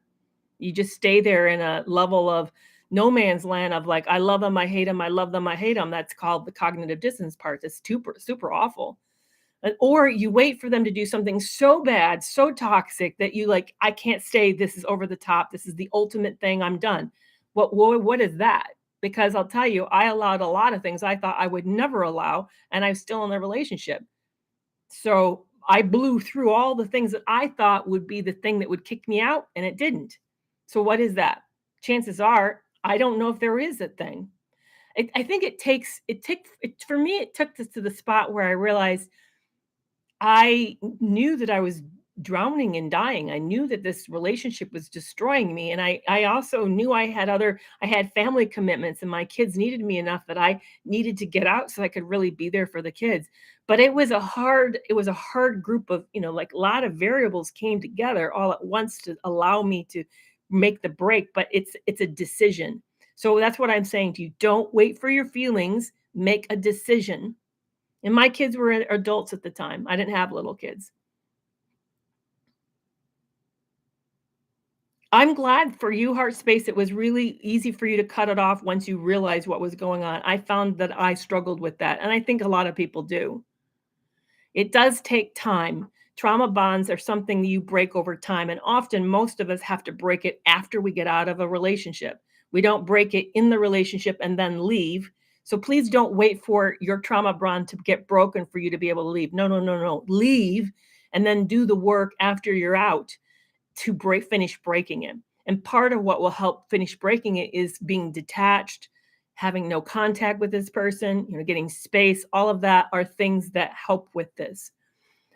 You just stay there in a level of no man's land of like, I love them, I hate them, I love them, I hate them. That's called the cognitive dissonance part. That's super, super awful. Or you wait for them to do something so bad, so toxic that you like, I can't stay. This is over the top. This is the ultimate thing. I'm done. What is that? Because I'll tell you, I allowed a lot of things I thought I would never allow, and I'm still in the relationship. So I blew through all the things that I thought would be the thing that would kick me out, and it didn't. So what is that? Chances are, I don't know if there is a thing. I think for me, it took this to the spot where I realized I knew that I was drowning and dying. I knew that this relationship was destroying me. And I also knew I had family commitments, and my kids needed me enough that I needed to get out so I could really be there for the kids. But it was a hard group of, like a lot of variables came together all at once to allow me to make the break. But it's a decision. So that's what I'm saying to you. Don't wait for your feelings. Make a decision. And my kids were adults at the time. I didn't have little kids. I'm glad for you, Heart Space. It was really easy for you to cut it off once you realized what was going on. I found that I struggled with that, and I think a lot of people do. It does take time. Trauma bonds are something you break over time, and often most of us have to break it after we get out of a relationship. We don't break it in the relationship and then leave. So please don't wait for your trauma bond to get broken for you to be able to leave. No. Leave and then do the work after you're out to finish breaking it. And part of what will help finish breaking it is being detached, having no contact with this person, getting space. All of that are things that help with this.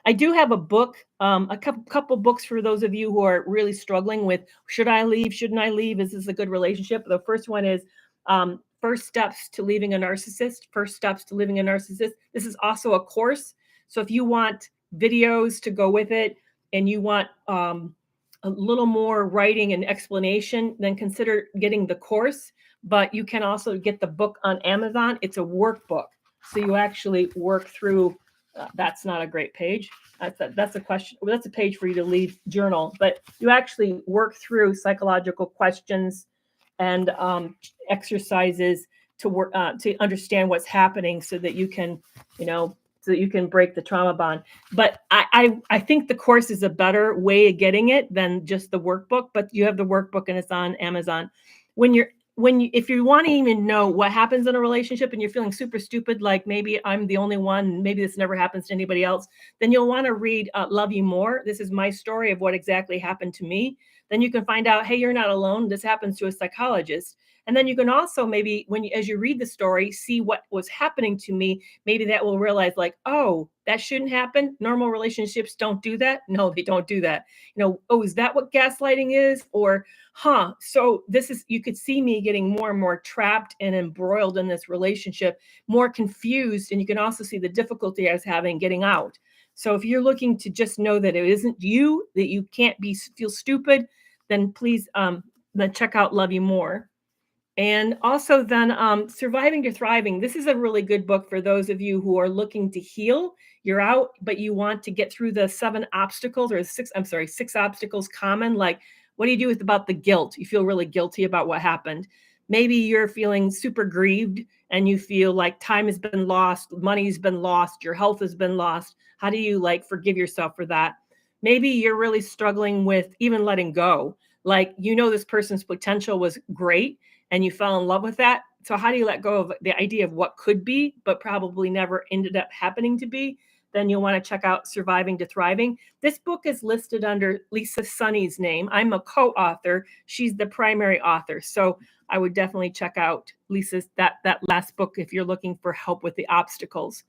I do have a book, a couple books for those of you who are really struggling with, should I leave? Shouldn't I leave? Is this a good relationship? The first one is First Steps to Leaving a Narcissist. First Steps to Leaving a Narcissist. This is also a course. So if you want videos to go with it and you want a little more writing and explanation, then consider getting the course. But you can also get the book on Amazon. It's a workbook. So you actually work through. That's not a great page. That's a question. Well, that's a page for you to leave journal. But you actually work through psychological questions and exercises to understand what's happening, so that you can, break the trauma bond. But I think the course is a better way of getting it than just the workbook. But you have the workbook and it's on Amazon. If you want to even know what happens in a relationship and you're feeling super stupid, like maybe I'm the only one, maybe this never happens to anybody else, then you'll want to read Love You More. This is my story of what exactly happened to me. then you can find out, hey, you're not alone. This happens to a psychologist. And then you can also maybe, as you read the story, see what was happening to me. Maybe that will realize, like, oh, that shouldn't happen. Normal relationships don't do that. No, they don't do that. Oh, is that what gaslighting is? Or, so this is, you could see me getting more and more trapped and embroiled in this relationship, more confused. And you can also see the difficulty I was having getting out. So if you're looking to just know that it isn't you, that you can't feel stupid, then please then check out Love You More. And also then Surviving to Thriving. This is a really good book for those of you who are looking to heal. You're out, but you want to get through the 6 obstacles common. Like, what do you do about the guilt? You feel really guilty about what happened. Maybe you're feeling super grieved and you feel like time has been lost, money's been lost, your health has been lost. How do you forgive yourself for that? Maybe you're really struggling with even letting go. Like, this person's potential was great and you fell in love with that. So how do you let go of the idea of what could be, but probably never ended up happening to be? Then you'll want to check out Surviving to Thriving. This book is listed under Lisa Sunny's name. I'm a co-author. She's the primary author. So I would definitely check out Lisa's that last book if you're looking for help with the obstacles.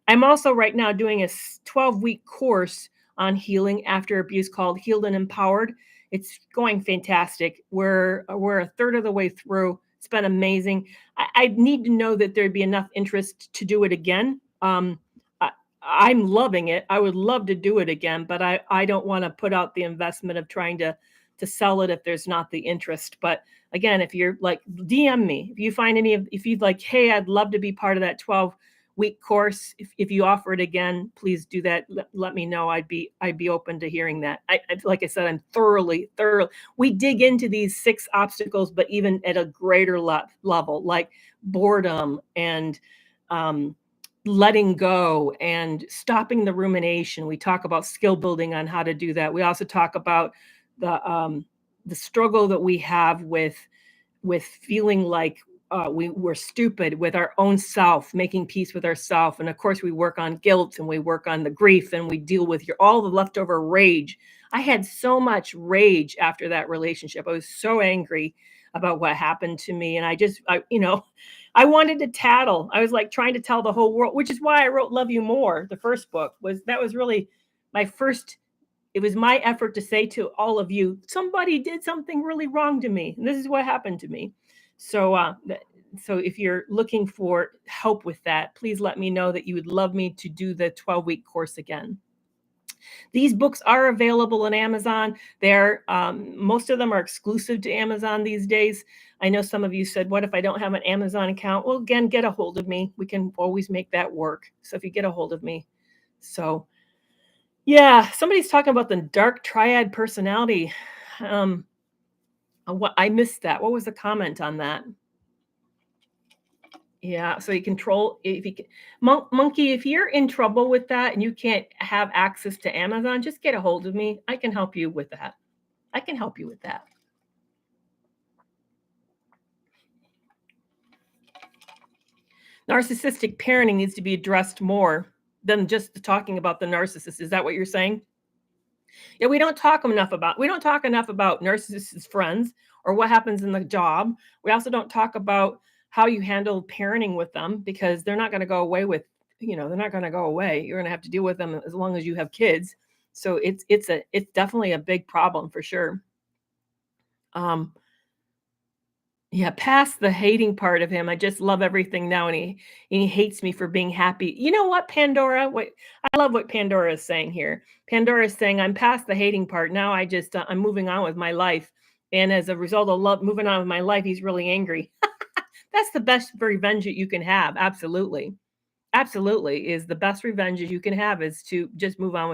I'm also right now doing a 12-week course on healing after abuse called Healed and Empowered. It's going fantastic. We're a third of the way through. It's been amazing. I need to know that there'd be enough interest to do it again. I'm loving it. I would love to do it again, but I don't want to put out the investment of trying to sell it if there's not the interest. But again, if you're DM me, if you find if you'd hey, I'd love to be part of that 12-week course. If you offer it again, please do that. Let me know. I'd be open to hearing that. Like I said, I'm thoroughly. We dig into these 6 obstacles, but even at a greater level, like boredom and letting go and stopping the rumination. We talk about skill building on how to do that. We also talk about the struggle that we have with feeling like we're stupid with our own self, making peace with ourself. And of course, we work on guilt and we work on the grief and we deal with all the leftover rage. I had so much rage after that relationship. I was so angry about what happened to me. And I wanted to tattle. I was trying to tell the whole world, which is why I wrote Love You More. The first book was really my first. It was my effort to say to all of you, somebody did something really wrong to me. And this is what happened to me. So, so if you're looking for help with that, please let me know that you would love me to do the 12-week course again. These books are available on Amazon. Most of them are exclusive to Amazon these days. I know some of you said, what if I don't have an Amazon account? Well, again, get a hold of me. We can always make that work. So if you get a hold of me. So yeah, somebody's talking about the dark triad personality. I missed that. What was the comment on that? Yeah, so you control if you can, Monkey, if you're in trouble with that and you can't have access to Amazon, just get a hold of me. I can help you with that. Narcissistic parenting needs to be addressed more than just talking about the narcissist. Is that what you're saying? Yeah, we don't talk enough about narcissists' friends or what happens in the job. We also don't talk about how you handle parenting with them, because they're not going to go away they're not going to go away. You're going to have to deal with them as long as you have kids. So it's definitely a big problem for sure. Yeah, past the hating part of him. I just love everything now, and he hates me for being happy. You know what, Pandora? I love what Pandora is saying here. Pandora is saying, I'm past the hating part. Now I'm moving on with my life. And as a result of moving on with my life, he's really angry. That's the best revenge that you can have. Absolutely. Absolutely is the best revenge that you can have, is to just move on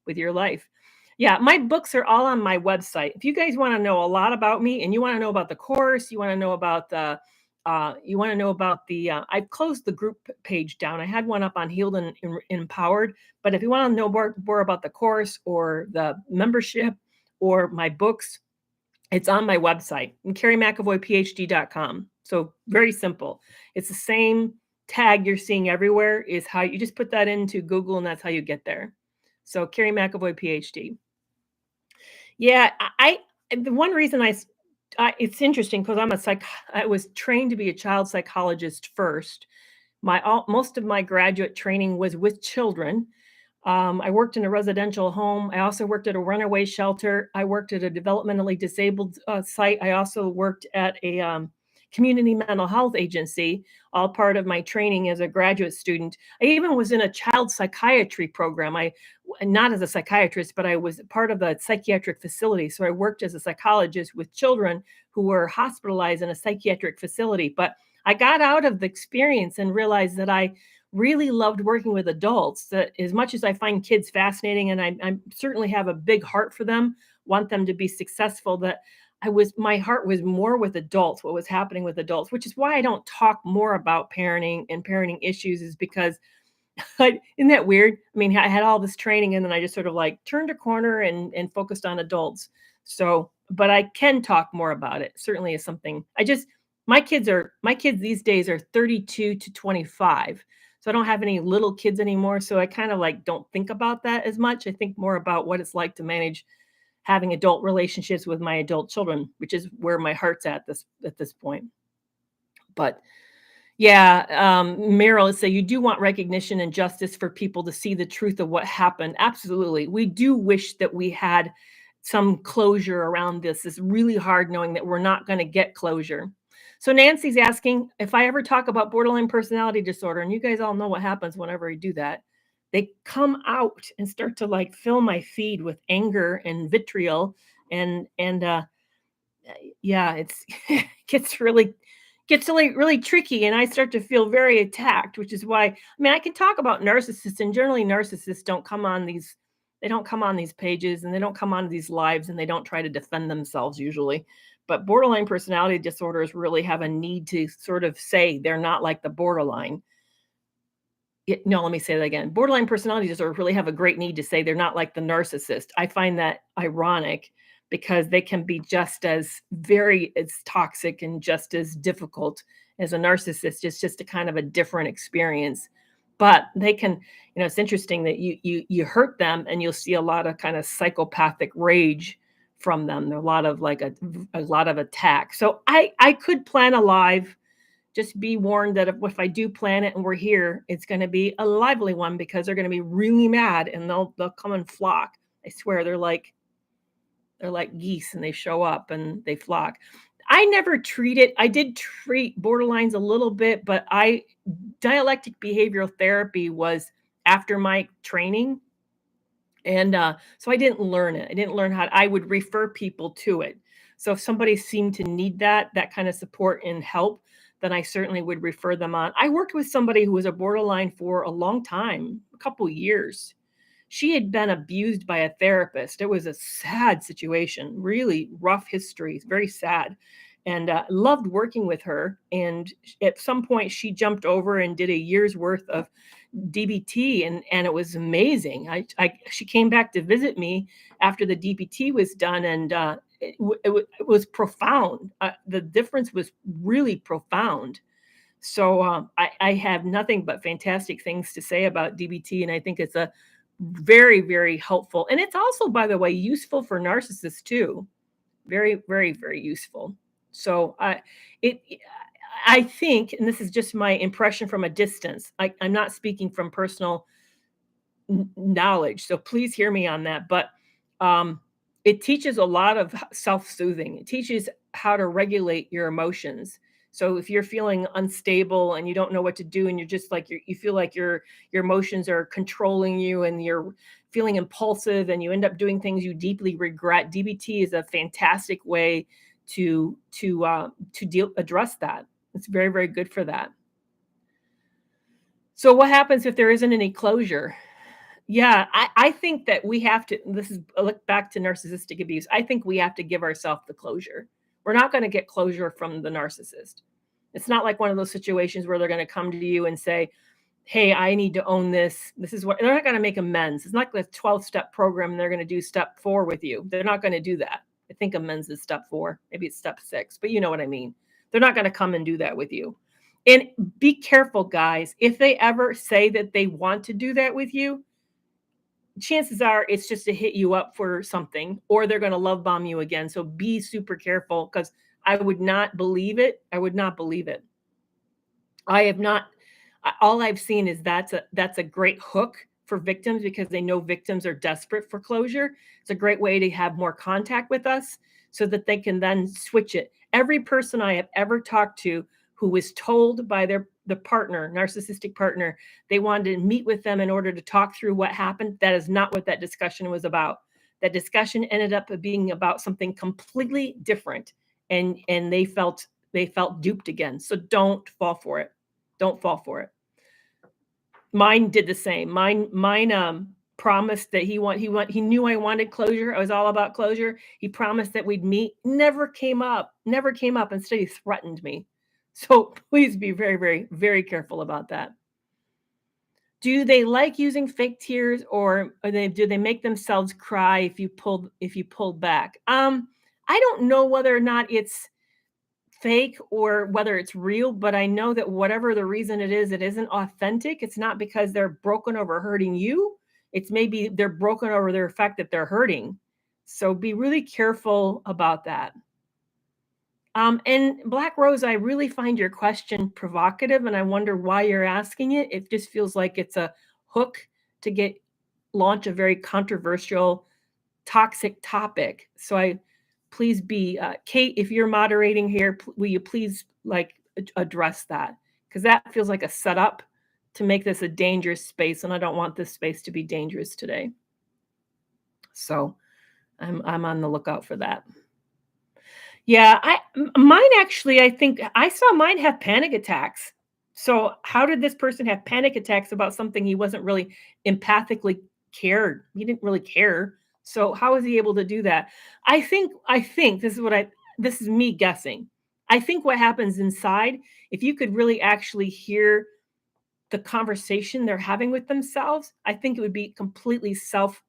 with your life. Yeah, my books are all on my website. If you guys want to know a lot about me and you want to know about the course, you want to know about I've closed the group page down. I had one up on Healed and Empowered, but if you want to know more about the course or the membership or my books, it's on my website, KerryMcAvoyPhD.com. So very simple. It's the same tag you're seeing everywhere. Is how you just put that into Google, and that's how you get there. So Kerry McAvoy PhD. Yeah, And the one reason it's interesting because I was trained to be a child psychologist first. Most of my graduate training was with children. I worked in a residential home. I also worked at a runaway shelter. I worked at a developmentally disabled site. I also worked at a community mental health agency, all part of my training as a graduate student. I even was in a child psychiatry program. Not as a psychiatrist, but I was part of a psychiatric facility. So I worked as a psychologist with children who were hospitalized in a psychiatric facility. But I got out of the experience and realized that I really loved working with adults. That as much as I find kids fascinating, and I certainly have a big heart for them, want them to be successful, that my heart was more with adults, what was happening with adults, which is why I don't talk more about parenting and parenting issues, is because isn't that weird? I mean, I had all this training and then I just sort of like turned a corner and focused on adults. So, but I can talk more about it. Certainly is something my kids these days are 32 to 25. So I don't have any little kids anymore. So I kind of like don't think about that as much. I think more about what it's like to manage having adult relationships with my adult children, which is where my heart's at this point. But yeah, Meryl say you do want recognition and justice for people to see the truth of what happened. Absolutely. We do wish that we had some closure around this. It's really hard knowing that we're not going to get closure. So Nancy's asking if I ever talk about borderline personality disorder, and you guys all know what happens whenever I do that. They come out and start to like fill my feed with anger and vitriol and yeah, it's gets really really tricky, and I start to feel very attacked, which is why I mean, I can talk about narcissists, and generally narcissists don't come on these they don't come on these pages, and they don't come on these lives, and they don't try to defend themselves usually. But borderline personality disorders really have a need to sort of say they're not like the borderline. No, let me say that again. Borderline personality disorders really have a great need to say they're not like the narcissist. I find that ironic because they can be just as toxic and just as difficult as a narcissist. It's just a kind of a different experience. But they can, it's interesting that you hurt them and you'll see a lot of kind of psychopathic rage from them. There are a lot of like a lot of attack. So I could plan a live. Just be warned that if I do plan it and we're here, it's going to be a lively one because they're going to be really mad and they'll come and flock. I swear they're like geese and they show up and they flock. I did treat borderlines a little bit, but dialectic behavioral therapy was after my training. And so I didn't learn it. I didn't learn I would refer people to it. So if somebody seemed to need that kind of support and help, then I certainly would refer them on. I worked with somebody who was a borderline for a long time, a couple years. She had been abused by a therapist. It was a sad situation, really rough history, very sad. And loved working with her. And at some point, she jumped over and did a year's worth of DBT, and it was amazing. She came back to visit me after the DBT was done, and it was profound. The difference was really profound. So I have nothing but fantastic things to say about DBT, and I think it's a very, very helpful. And it's also, by the way, useful for narcissists too. Very, very, very useful. So I think, and this is just my impression from a distance, I'm not speaking from personal knowledge, so please hear me on that. But it teaches a lot of self-soothing. It teaches how to regulate your emotions. So if you're feeling unstable and you don't know what to do, and you're just like you feel like your emotions are controlling you, and you're feeling impulsive, and you end up doing things you deeply regret, DBT is a fantastic way to address that. It's very, very good for that. So what happens if there isn't any closure? Yeah, I think that we have to, this is a look back to narcissistic abuse. I think we have to give ourselves the closure. We're not going to get closure from the narcissist. It's not like one of those situations where they're going to come to you and say, hey, I need to own this. This is what, they're not going to make amends. It's not like a 12-step program. They're going to do step 4 with you. They're not going to do that. I think amends is step 4. Maybe it's step 6, but you know what I mean. They're not going to come and do that with you. And be careful, guys. If they ever say that they want to do that with you, chances are it's just to hit you up for something, or they're going to love bomb you again. So be super careful, because I would not believe it. I would not believe it. I have not. All I've seen is that's a great hook for victims, because they know victims are desperate for closure. It's a great way to have more contact with us so that they can then switch it. Every person I have ever talked to who was told by the partner, narcissistic partner, they wanted to meet with them in order to talk through what happened, that is not what that discussion was about. That discussion ended up being about something completely different, and they felt duped again. So don't fall for it. Don't fall for it. Mine did the same. Mine promised that he knew I wanted closure. I was all about closure. He promised that we'd meet. Never came up. Never came up. Instead, he threatened me. So please be very, very, very careful about that. Do they like using fake tears, or do they make themselves cry if you pulled back? I don't know whether or not it's fake or whether it's real, but I know that whatever the reason it isn't authentic. It's not because they're broken over hurting you. It's maybe they're broken over their fact that they're hurting. So be really careful about that. And Black Rose, I really find your question provocative, and I wonder why you're asking it. It just feels like it's a hook to launch a very controversial, toxic topic. So please be Kate, if you're moderating here, will you please address that, because that feels like a setup to make this a dangerous space, and I don't want this space to be dangerous today. So I'm on the lookout for that. Yeah, mine actually, I think I saw mine have panic attacks. So how did this person have panic attacks about something he wasn't really empathically cared? He didn't really care. So how was he able to do that? I think this is me guessing. I think what happens inside, if you could really actually hear the conversation they're having with themselves, I think it would be completely self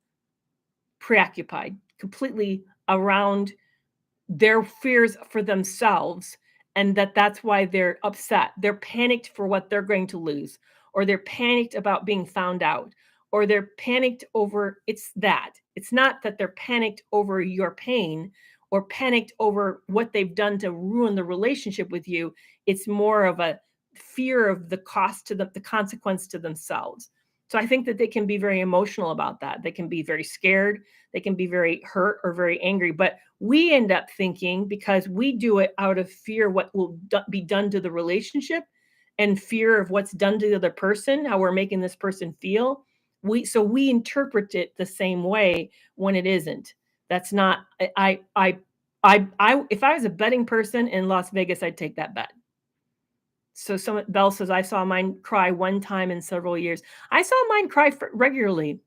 preoccupied, completely around their fears for themselves, and that's why they're upset. They're panicked for what they're going to lose, or they're panicked about being found out, or they're panicked over it's not that they're panicked over your pain or panicked over what they've done to ruin the relationship with you. It's more of a fear of the cost to the consequence to themselves. So I think that they can be very emotional about that. They can be very scared, they can be very hurt or very angry, but we end up thinking, because we do it out of fear what will be done to the relationship, and fear of what's done to the other person, how we're making this person feel. We interpret it the same way when it isn't. That's not. I if I was a betting person in Las Vegas, I'd take that bet. So Belle says, I saw mine cry one time in several years. I saw mine cry regularly.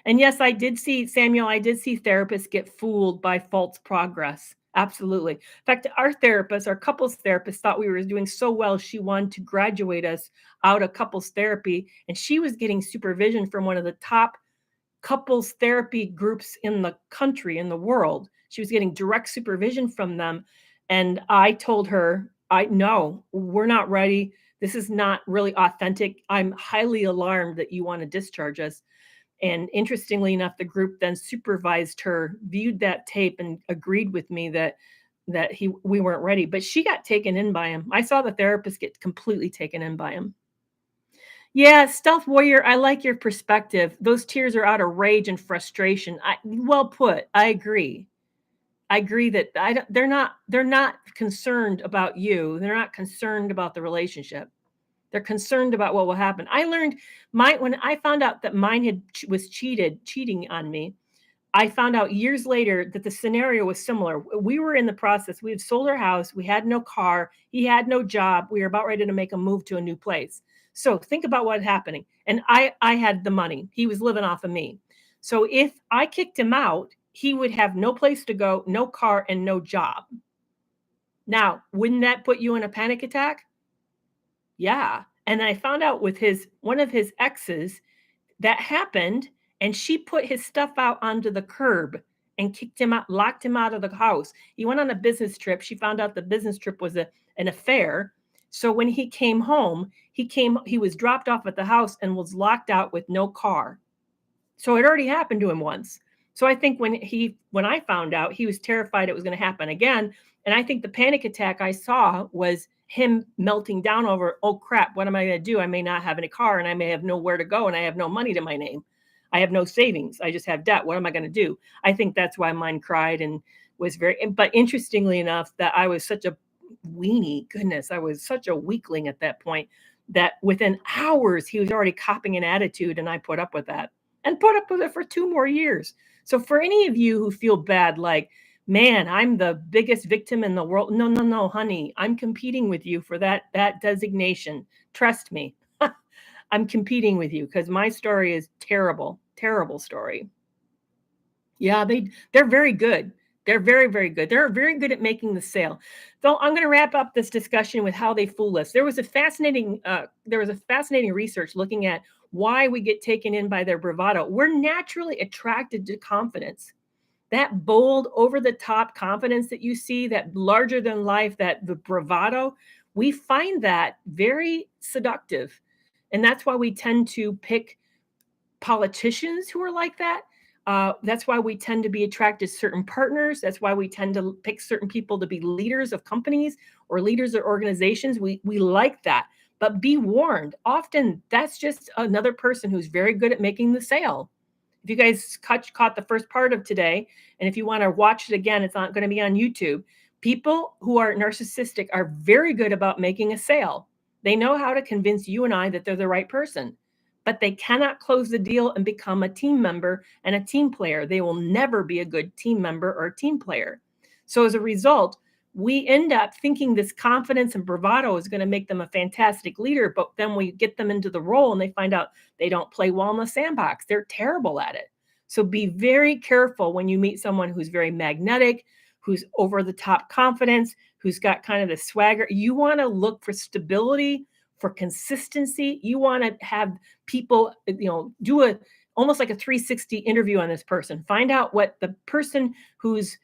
And yes, I did see, Samuel, I did see therapists get fooled by false progress. Absolutely. In fact, our couples therapist, thought we were doing so well, she wanted to graduate us out of couples therapy. And she was getting supervision from one of the top couples therapy groups in the country, in the world. She was getting direct supervision from them. And I told her, no, we're not ready. This is not really authentic. I'm highly alarmed that you want to discharge us. And interestingly enough, the group then supervised her, viewed that tape, and agreed with me that we weren't ready. But she got taken in by him. I saw the therapist get completely taken in by him. Yeah, Stealth Warrior, I like your perspective. Those tears are out of rage and frustration. Well put. I agree. I agree that they're not concerned about you. They're not concerned about the relationship. They're concerned about what will happen. I learned when I found out that mine was cheating on me. I found out years later that the scenario was similar. We were in the process. We had sold our house. We had no car. He had no job. We were about ready to make a move to a new place. So think about what's happening. And I had the money. He was living off of me. So if I kicked him out, he would have no place to go, no car, and no job. Now, wouldn't that put you in a panic attack? Yeah. And I found out with one of his exes that happened, and she put his stuff out onto the curb and kicked him out, locked him out of the house. He went on a business trip. She found out the business trip was an affair. So when he came home, he was dropped off at the house and was locked out with no car. So it already happened to him once. So I think when I found out, he was terrified it was going to happen again. And I think the panic attack I saw was him melting down over, oh crap, what am I going to do? I may not have any car and I may have nowhere to go and I have no money to my name. I have no savings. I just have debt. What am I going to do? I think that's why mine cried and was but interestingly enough, that I was such a weenie. Goodness, I was such a weakling at that point that within hours he was already copying an attitude and I put up with that and put up with it for 2 more years. So for any of you who feel bad, like, man, I'm the biggest victim in the world. No, no, no, honey. I'm competing with you for that designation. Trust me. I'm competing with you because my story is terrible, terrible story. Yeah, they're very good. They're very, very good. They're very good at making the sale. So I'm going to wrap up this discussion with how they fool us. There was a fascinating research looking at why we get taken in by their bravado. We're naturally attracted to confidence. That bold, over the top confidence that you see, that larger than life, that the bravado, we find that very seductive. And that's why we tend to pick politicians who are like that. That's why we tend to be attracted to certain partners. That's why we tend to pick certain people to be leaders of companies or leaders of organizations. We like that. But be warned, often that's just another person who's very good at making the sale. If you guys caught the first part of today, and if you want to watch it again, it's not going to be on YouTube. People who are narcissistic are very good about making a sale. They know how to convince you and I that they're the right person, but they cannot close the deal and become a team member and a team player. They will never be a good team member or a team player. So as a result, we end up thinking this confidence and bravado is going to make them a fantastic leader, but then we get them into the role and they find out they don't play well in the sandbox. They're terrible at it. So be very careful when you meet someone who's very magnetic, who's over the top confidence, who's got kind of the swagger. You want to look for stability, for consistency. You want to have people, do almost like a 360 interview on this person. Find out what the person who's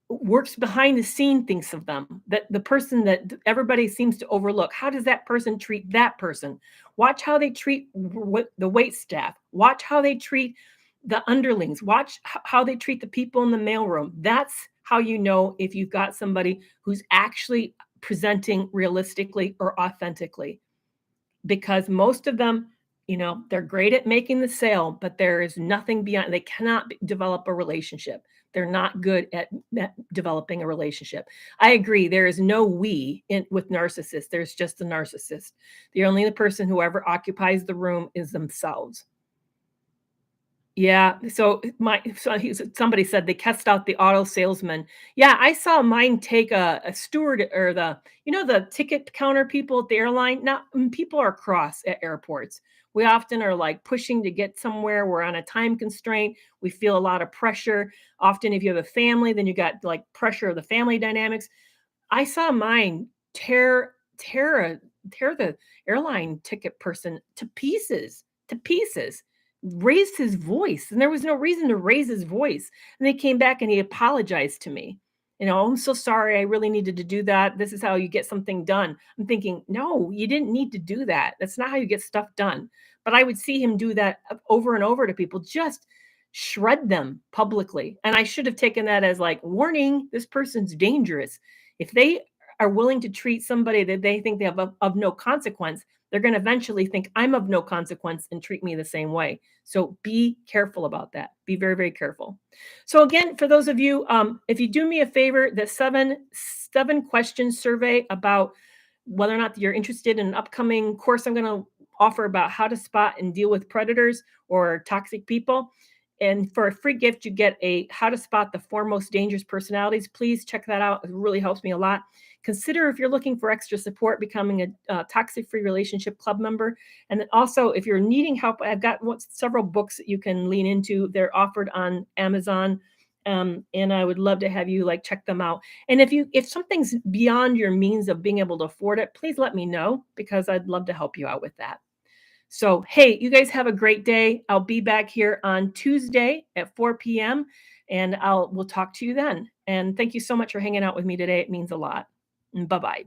works behind the scene thinks of them, that the person that everybody seems to overlook. How does that person treat that person? Watch how they treat the wait staff. Watch how they treat the underlings. Watch how they treat the people in the mailroom. That's how you know if you've got somebody who's actually presenting realistically or authentically. Because most of them, they're great at making the sale, but there is nothing beyond. They cannot develop a relationship. They're not good at developing a relationship. I agree. There is no we with narcissists. There's just a narcissist. The only person who ever occupies the room is themselves. Yeah. So somebody said they cast out the auto salesman. Yeah, I saw mine take a steward or the ticket counter people at the airline. Now, people are cross at airports. We often are like pushing to get somewhere. We're on a time constraint. We feel a lot of pressure. Often, if you have a family, then you got like pressure of the family dynamics. I saw mine tear the airline ticket person to pieces, raised his voice, and there was no reason to raise his voice. And they came back and he apologized to me. I'm so sorry. I really needed to do that. This is how you get something done. I'm thinking, no, you didn't need to do that. That's not how you get stuff done. But I would see him do that over and over to people, just shred them publicly. And I should have taken that as like, warning, this person's dangerous. If they are willing to treat somebody that they think they have of no consequence, they're going to eventually think I'm of no consequence and treat me the same way. So be careful about that. Be very, very careful. So again, for those of you, if you do me a favor, the seven question survey about whether or not you're interested in an upcoming course I'm going to offer about how to spot and deal with predators or toxic people. And for a free gift, you get a how to spot the 4 most dangerous personalities. Please check that out. It really helps me a lot. Consider, if you're looking for extra support, becoming a toxic-free relationship club member. And then also, if you're needing help, I've got several books that you can lean into. They're offered on Amazon. And I would love to have you check them out. And if something's beyond your means of being able to afford it, please let me know, because I'd love to help you out with that. So, hey, you guys have a great day. I'll be back here on Tuesday at 4 p.m. and we'll talk to you then. And thank you so much for hanging out with me today. It means a lot. Bye-bye.